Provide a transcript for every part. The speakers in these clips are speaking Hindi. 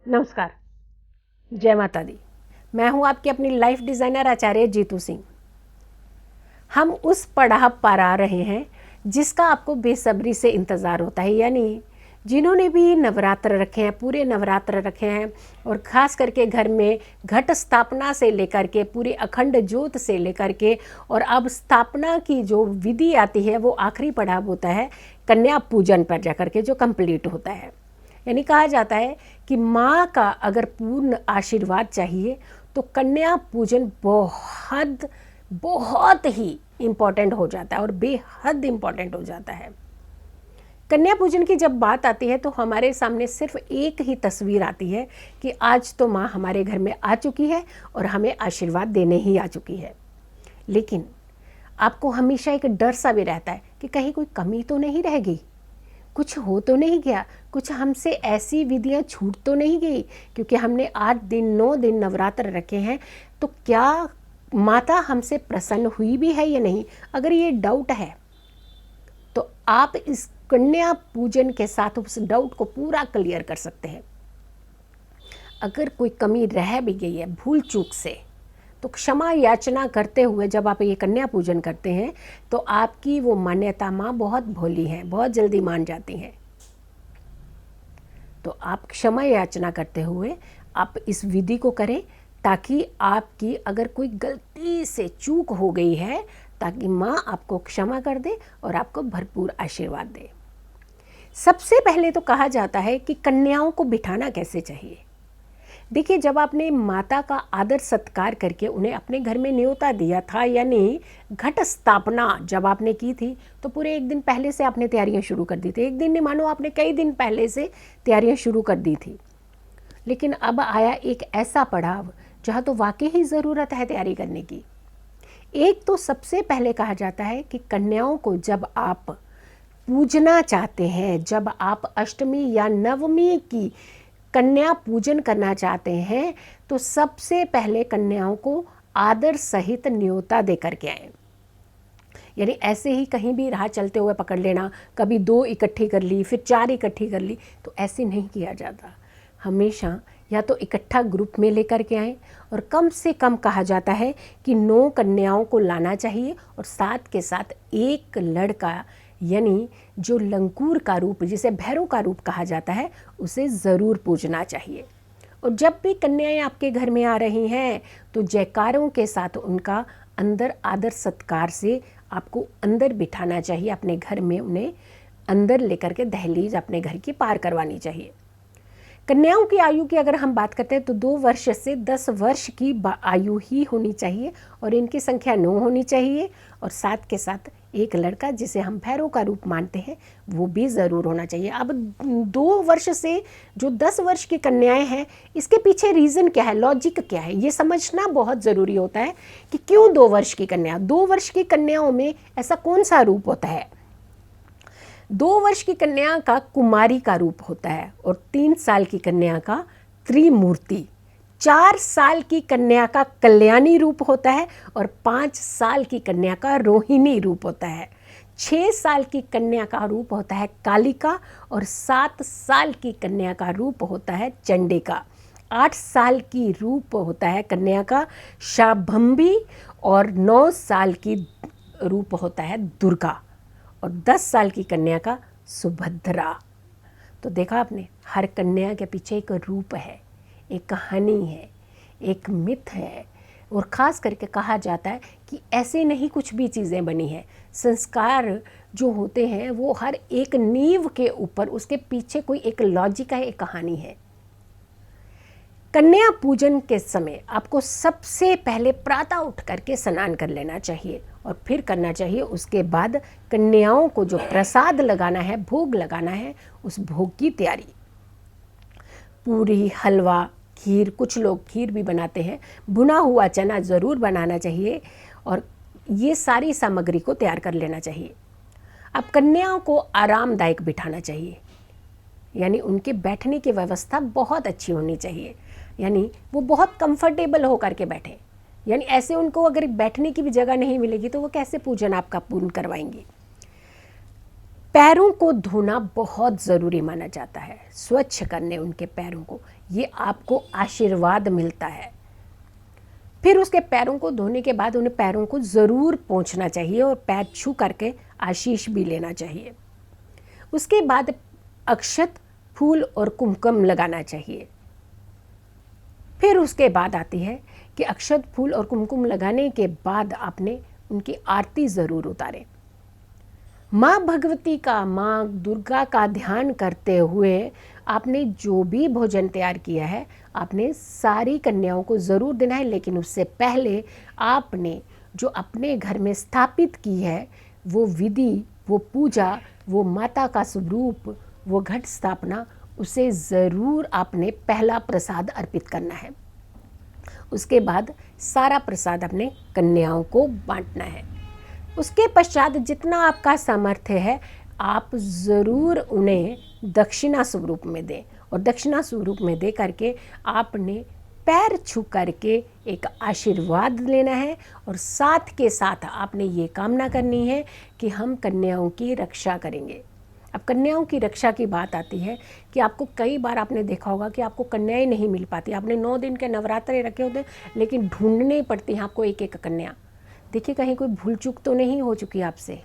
नमस्कार। जय माता दी। मैं हूं आपकी अपनी लाइफ डिज़ाइनर आचार्य जीतू सिंह। हम उस पड़ाव पर आ रहे हैं जिसका आपको बेसब्री से इंतज़ार होता है, यानी जिन्होंने भी नवरात्र रखे हैं, पूरे नवरात्र रखे हैं, और ख़ास करके घर में घट स्थापना से लेकर के पूरी अखंड ज्योत से लेकर के और अब स्थापना की जो विधि आती है वो आखिरी पड़ाव होता है कन्या पूजन पर जाकर के जो कंप्लीट होता है। यानी कहा जाता है कि माँ का अगर पूर्ण आशीर्वाद चाहिए तो कन्या पूजन बहुत बहुत ही इम्पॉर्टेंट हो जाता है और बेहद इम्पॉर्टेंट हो जाता है। कन्या पूजन की जब बात आती है तो हमारे सामने सिर्फ एक ही तस्वीर आती है कि आज तो माँ हमारे घर में आ चुकी है और हमें आशीर्वाद देने ही आ चुकी है। लेकिन आपको हमेशा एक डर सा भी रहता है कि कहीं कोई कमी तो नहीं रहेगी, कुछ हो तो नहीं गया, कुछ हमसे ऐसी विधियां छूट तो नहीं गई, क्योंकि हमने 8 दिन 9 दिन नवरात्र रखे हैं, तो क्या माता हमसे प्रसन्न हुई भी है या नहीं। अगर ये डाउट है तो आप इस कन्या पूजन के साथ उस डाउट को पूरा क्लियर कर सकते हैं। अगर कोई कमी रह भी गई है भूल चूक से, तो क्षमा याचना करते हुए जब आप ये कन्या पूजन करते हैं तो आपकी वो मान्यता माँ बहुत भोली है, बहुत जल्दी मान जाती हैं। तो आप क्षमा याचना करते हुए आप इस विधि को करें ताकि आपकी अगर कोई गलती से चूक हो गई है ताकि माँ आपको क्षमा कर दे और आपको भरपूर आशीर्वाद दे। सबसे पहले तो कहा जाता है कि कन्याओं को बिठाना कैसे चाहिए। देखिए, जब आपने माता का आदर सत्कार करके उन्हें अपने घर में न्योता दिया था, यानी घट स्थापना जब आपने की थी, तो पूरे 1 दिन पहले से आपने तैयारियां शुरू कर दी थी। 1 दिन नहीं मानो, आपने कई दिन पहले से तैयारियां शुरू कर दी थी। लेकिन अब आया एक ऐसा पड़ाव जहाँ तो वाकई ही ज़रूरत है तैयारी करने की। एक तो सबसे पहले कहा जाता है कि कन्याओं को जब आप पूजना चाहते हैं, जब आप अष्टमी या नवमी की कन्या पूजन करना चाहते हैं, तो सबसे पहले कन्याओं को आदर सहित न्योता दे करके आए। यानी ऐसे ही कहीं भी राह चलते हुए पकड़ लेना, कभी 2 इकट्ठी कर ली फिर 4 इकट्ठी कर ली, तो ऐसे नहीं किया जाता। हमेशा या तो इकट्ठा ग्रुप में लेकर के आएँ, और कम से कम कहा जाता है कि 9 कन्याओं को लाना चाहिए और साथ के साथ एक लड़का, यानी जो लंकूर का रूप जिसे भैरव का रूप कहा जाता है, उसे ज़रूर पूजना चाहिए। और जब भी कन्याएं आपके घर में आ रही हैं तो जयकारों के साथ उनका अंदर आदर सत्कार से आपको अंदर बिठाना चाहिए, अपने घर में उन्हें अंदर लेकर के दहलीज अपने घर की पार करवानी चाहिए। कन्याओं की आयु की अगर हम बात करते हैं तो 2 वर्ष से 10 वर्ष की आयु ही होनी चाहिए और इनकी संख्या 9 होनी चाहिए, और साथ के साथ एक लड़का जिसे हम भैरव का रूप मानते हैं वो भी ज़रूर होना चाहिए। अब 2 वर्ष से जो 10 वर्ष की कन्याएं हैं, इसके पीछे रीज़न क्या है, लॉजिक क्या है, ये समझना बहुत ज़रूरी होता है कि क्यों 2 वर्ष की कन्या। 2 वर्ष की कन्याओं में ऐसा कौन सा रूप होता है। 2 वर्ष की कन्या का कुमारी का रूप होता है, और 3 साल की कन्या का त्रिमूर्ति, 4 साल की कन्या का कल्याणी रूप होता है, और 5 साल की कन्या का रोहिणी रूप होता है। 6 साल की कन्या का रूप होता है कालिका, और 7 साल की कन्या का रूप होता है चंडिका। 8 साल की रूप होता है कन्या का शाभंभी, और 9 साल की रूप होता है दुर्गा, और 10 साल की कन्या का सुभद्रा। तो देखा आपने, हर कन्या के पीछे एक रूप है, एक कहानी है, एक मिथ है। और ख़ास करके कहा जाता है कि ऐसे नहीं कुछ भी चीज़ें बनी हैं। संस्कार जो होते हैं वो हर एक नींव के ऊपर उसके पीछे कोई एक लॉजिक है, एक कहानी है। कन्या पूजन के समय आपको सबसे पहले प्रातः उठ करके स्नान कर लेना चाहिए, और फिर करना चाहिए उसके बाद कन्याओं को जो प्रसाद लगाना है, भोग लगाना है, उस भोग की तैयारी। पूरी, हलवा, खीर, कुछ लोग खीर भी बनाते हैं, भुना हुआ चना ज़रूर बनाना चाहिए, और ये सारी सामग्री को तैयार कर लेना चाहिए। अब कन्याओं को आरामदायक बिठाना चाहिए, यानी उनके बैठने की व्यवस्था बहुत अच्छी होनी चाहिए, यानी वो बहुत कंफर्टेबल होकर के बैठे। यानी ऐसे उनको अगर बैठने की भी जगह नहीं मिलेगी तो वो कैसे पूजन आपका पूर्ण करवाएंगी। पैरों को धोना बहुत ज़रूरी माना जाता है, स्वच्छ करने उनके पैरों को, ये आपको आशीर्वाद मिलता है। फिर उसके पैरों को धोने के बाद उन्हें पैरों को ज़रूर पोंछना चाहिए और पैर छू करके आशीष भी लेना चाहिए। उसके बाद अक्षत, फूल और कुमकुम लगाना चाहिए। फिर उसके बाद आती है कि अक्षत, फूल और कुमकुम लगाने के बाद आपने उनकी आरती ज़रूर उतारें। माँ भगवती का, माँ दुर्गा का ध्यान करते हुए आपने जो भी भोजन तैयार किया है आपने सारी कन्याओं को ज़रूर देना है। लेकिन उससे पहले आपने जो अपने घर में स्थापित की है वो विधि, वो पूजा, वो माता का स्वरूप, वो घट स्थापना, उसे ज़रूर आपने पहला प्रसाद अर्पित करना है। उसके बाद सारा प्रसाद अपने कन्याओं को बांटना है। उसके पश्चात जितना आपका सामर्थ्य है आप ज़रूर उन्हें दक्षिणा स्वरूप में दें, और दक्षिणा स्वरूप में दे करके आपने पैर छू करके एक आशीर्वाद लेना है। और साथ के साथ आपने ये कामना करनी है कि हम कन्याओं की रक्षा करेंगे। अब कन्याओं की रक्षा की बात आती है कि आपको कई बार आपने देखा होगा कि आपको कन्याएं नहीं मिल पाती। आपने 9 दिन के नवरात्रे रखे होते हैं लेकिन ढूंढनी पड़ती हैं आपको एक एक कन्या। देखिए कहीं कोई भूल चूक तो नहीं हो चुकी आपसे।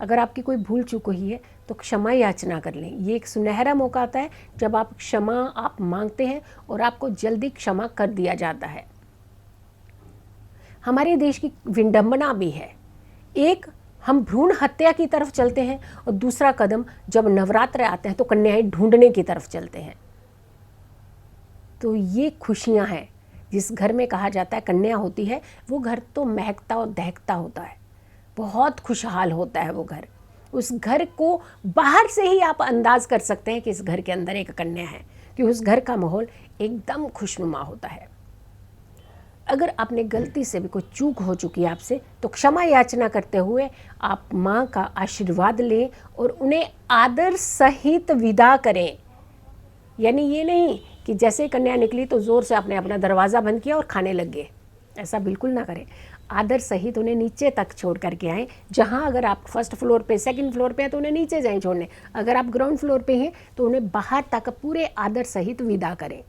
अगर आपकी कोई भूल चूक हुई है तो क्षमा याचना कर लें। ये एक सुनहरा मौका आता है जब आप क्षमा आप मांगते हैं और आपको जल्दी क्षमा कर दिया जाता है। हमारे देश की विडंबना भी है, एक हम भ्रूण हत्या की तरफ चलते हैं और दूसरा कदम जब नवरात्र आते हैं तो कन्याएं ढूंढने की तरफ चलते हैं। तो ये खुशियां हैं। जिस घर में कहा जाता है कन्या होती है वो घर तो महकता और दहकता होता है, बहुत खुशहाल होता है वो घर। उस घर को बाहर से ही आप अंदाज कर सकते हैं कि इस घर के अंदर एक कन्या है, कि उस घर का माहौल एकदम खुशनुमा होता है। अगर आपने गलती से भी कोई चूक हो चुकी है आपसे तो क्षमा याचना करते हुए आप माँ का आशीर्वाद लें और उन्हें आदर सहित विदा करें। यानी ये नहीं कि जैसे कन्या निकली तो ज़ोर से आपने अपना दरवाज़ा बंद किया और खाने लग गए, ऐसा बिल्कुल ना करें। आदर सहित उन्हें नीचे तक छोड़ करके आएँ। जहाँ अगर आप फर्स्ट फ्लोर पे, सेकंड फ्लोर पे हैं तो उन्हें नीचे जाएं छोड़ने। अगर आप ग्राउंड फ्लोर पे हैं तो उन्हें बाहर तक पूरे आदर सहित विदा करें,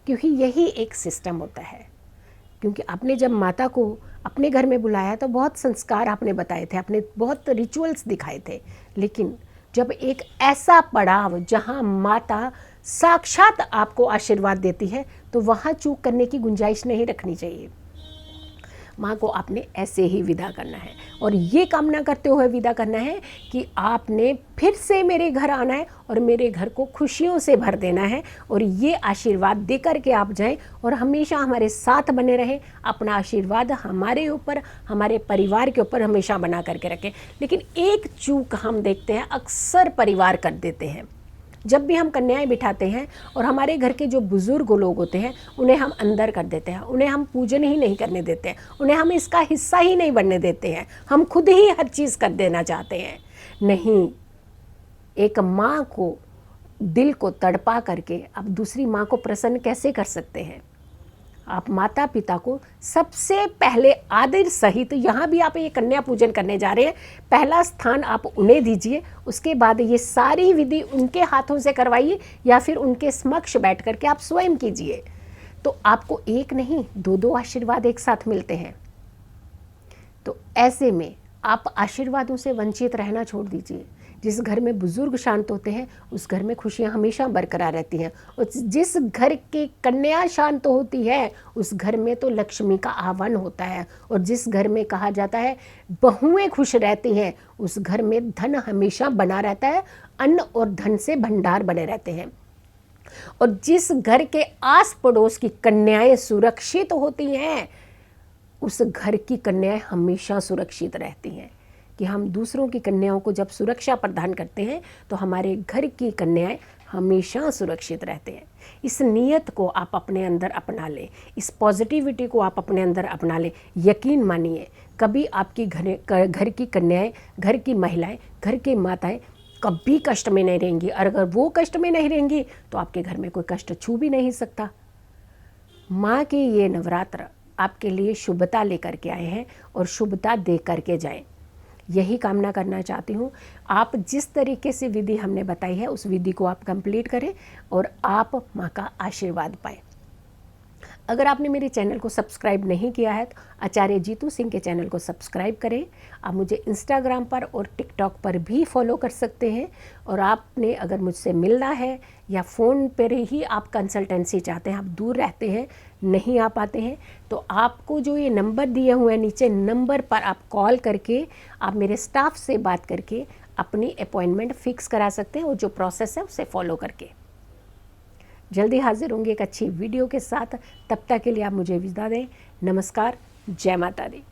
क्योंकि यही एक सिस्टम होता है। क्योंकि आपने जब माता को अपने घर में बुलाया तो बहुत संस्कार आपने बताए थे, आपने बहुत रिचुअल्स दिखाए थे। लेकिन जब एक ऐसा पड़ाव जहाँ माता साक्षात आपको आशीर्वाद देती है तो वहाँ चूक करने की गुंजाइश नहीं रखनी चाहिए। माँ को आपने ऐसे ही विदा करना है और ये कामना करते हुए विदा करना है कि आपने फिर से मेरे घर आना है और मेरे घर को खुशियों से भर देना है। और ये आशीर्वाद दे करके आप जाएं और हमेशा हमारे साथ बने रहें। अपना आशीर्वाद हमारे ऊपर, हमारे परिवार के ऊपर हमेशा बना करके रखें। लेकिन एक चूक हम देखते हैं अक्सर परिवार कर देते हैं। जब भी हम कन्याएं बिठाते हैं और हमारे घर के जो बुज़ुर्ग लोग होते हैं उन्हें हम अंदर कर देते हैं, उन्हें हम पूजन ही नहीं करने देते हैं, उन्हें हम इसका हिस्सा ही नहीं बनने देते हैं। हम खुद ही हर चीज़ कर देना चाहते हैं। नहीं, एक माँ को दिल को तड़पा करके आप दूसरी माँ को प्रसन्न कैसे कर सकते हैं? आप माता पिता को सबसे पहले आदर सहित, यहाँ भी आप ये कन्या पूजन करने जा रहे हैं, पहला स्थान आप उन्हें दीजिए। उसके बाद ये सारी विधि उनके हाथों से करवाइए या फिर उनके समक्ष बैठ करके आप स्वयं कीजिए। तो आपको एक नहीं 2-2 आशीर्वाद एक साथ मिलते हैं। तो ऐसे में आप आशीर्वादों से वंचित रहना छोड़ दीजिए। जिस घर में बुजुर्ग शांत होते हैं उस घर में खुशियां हमेशा बरकरार रहती हैं। और जिस घर की कन्या शांत होती है उस घर में तो लक्ष्मी का आह्वान होता है। और जिस घर में कहा जाता है बहुएं खुश रहती हैं उस घर में धन हमेशा बना रहता है, अन्न और धन से भंडार बने रहते हैं। और जिस घर के आस पड़ोस की कन्याएं सुरक्षित होती हैं उस घर की कन्याएं हमेशा सुरक्षित रहती हैं। कि हम दूसरों की कन्याओं को जब सुरक्षा प्रदान करते हैं तो हमारे घर की कन्याएं हमेशा सुरक्षित रहते हैं। इस नियत को आप अपने अंदर अपना लें, इस पॉजिटिविटी को आप अपने अंदर अपना लें। यकीन मानिए कभी आपकी घर की कन्याएं, घर की महिलाएं, घर की माताएं कभी कष्ट में नहीं रहेंगी। और अगर वो कष्ट में नहीं रहेंगी तो आपके घर में कोई कष्ट छू भी नहीं सकता। माँ के ये नवरात्र आपके लिए शुभता लेकर के आए हैं और शुभता दे करके जाएं। यही कामना करना चाहती हूँ। आप जिस तरीके से विधि हमने बताई है उस विधि को आप कंप्लीट करें और आप माँ का आशीर्वाद पाएँ। अगर आपने मेरे चैनल को सब्सक्राइब नहीं किया है तो आचार्य जीतू सिंह के चैनल को सब्सक्राइब करें। आप मुझे इंस्टाग्राम पर और टिकटॉक पर भी फॉलो कर सकते हैं। और आपने अगर मुझसे मिलना है या फ़ोन पर ही आप कंसल्टेंसी चाहते हैं, आप दूर रहते हैं, नहीं आ पाते हैं, तो आपको जो ये नंबर दिए हुए हैं नीचे, नंबर पर आप कॉल करके आप मेरे स्टाफ से बात करके अपनी अपॉइंटमेंट फ़िक्स करा सकते हैं और जो प्रोसेस है उसे फॉलो करके। जल्दी हाजिर होंगे एक अच्छी वीडियो के साथ। तब तक के लिए आप मुझे विदा दें। नमस्कार, जय माता दी।